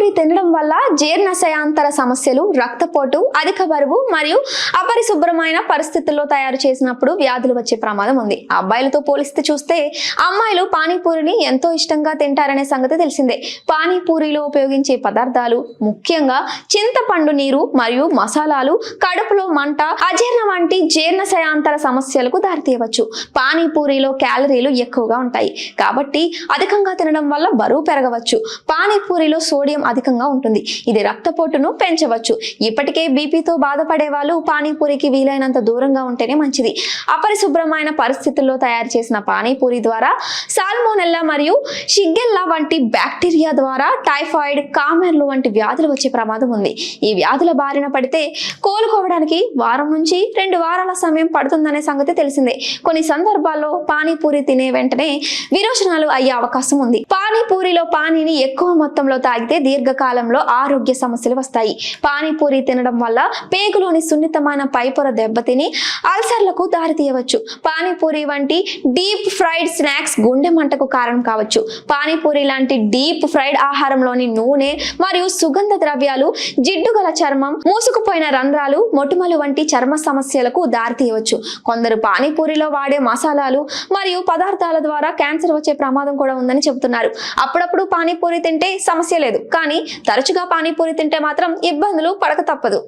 పానీపూరి తినడం వల్ల జీర్ణశయాంతర సమస్యలు, రక్తపోటు, అధిక బరువు మరియు అపరిశుభ్రమైన పరిస్థితుల్లో తయారు చేసినప్పుడు వ్యాధులు వచ్చే ప్రమాదం ఉంది. అబ్బాయిలతో పోలిస్తే చూస్తే అమ్మాయిలు పానీపూరిని ఎంతో ఇష్టంగా తింటారనే సంగతి తెలిసిందే. పానీపూరిలో ఉపయోగించే పదార్థాలు ముఖ్యంగా చింతపండు నీరు మరియు మసాలాలు కడుపులో మంట, అజీర్ణ వంటి జీర్ణశయాంతర సమస్యలకు దారితీయవచ్చు. పానీపూరిలో క్యాలరీలు ఎక్కువగా ఉంటాయి కాబట్టి అధికంగా తినడం వల్ల బరువు పెరగవచ్చు. పానీపూరిలో సోడియం అధికంగా ఉంటుంది. ఇది రక్తపోటును పెంచవచ్చు. ఇప్పటికే బీపీతో బాధపడే వాళ్ళు పానీపూరికి వీలైనంత దూరంగా ఉంటేనే మంచిది. అపరిశుభ్రమైన పరిస్థితుల్లో తయారు చేసిన పానీపూరి ద్వారా సాల్మోనెల్లా మరియు షిగ్గెల్లా వంటి బ్యాక్టీరియా ద్వారా టైఫాయిడ్, కామెర్లు వంటి వ్యాధులు వచ్చే ప్రమాదం ఉంది. ఈ వ్యాధుల బారిన పడితే కోలుకోవడానికి వారం నుంచి 2 వారాల సమయం పడుతుందనే సంగతి తెలిసిందే. కొన్ని సందర్భాల్లో పానీపూరి తినే వెంటనే విరోచనాలు అయ్యే అవకాశం ఉంది. పానీపూరిలో పానీని ఎక్కువ మొత్తంలో తాగితే దీర్ఘకాలంలో ఆరోగ్య సమస్యలు వస్తాయి. పానీపూరి తినడం వల్ల పేగులోని సున్నితమైన పైపొర దెబ్బతిని అల్సర్లకు దారితీయవచ్చు. పానీపూరి వంటి డీప్ ఫ్రైడ్ స్నాక్స్ గుండె మంటకు కారణం కావచ్చు. పానీపూరి లాంటి డీప్ ఫ్రైడ్ ఆహారంలోని నూనె మరియు సుగంధ ద్రవ్యాలు జిడ్డుగల చర్మం, మూసుకుపోయిన రంధ్రాలు, మొటిమలు వంటి చర్మ సమస్యలకు దారితీయవచ్చు. కొందరు పానీపూరిలో వాడే మసాలాలు మరియు పదార్థాల ద్వారా క్యాన్సర్ వచ్చే ప్రమాదం కూడా ఉందని చెబుతున్నారు. అప్పుడప్పుడు పానీపూరి తింటే సమస్య లేదు, కానీ తరచుగా పానీపూరి తింటే మాత్రం ఇబ్బందులు పడక తప్పదు.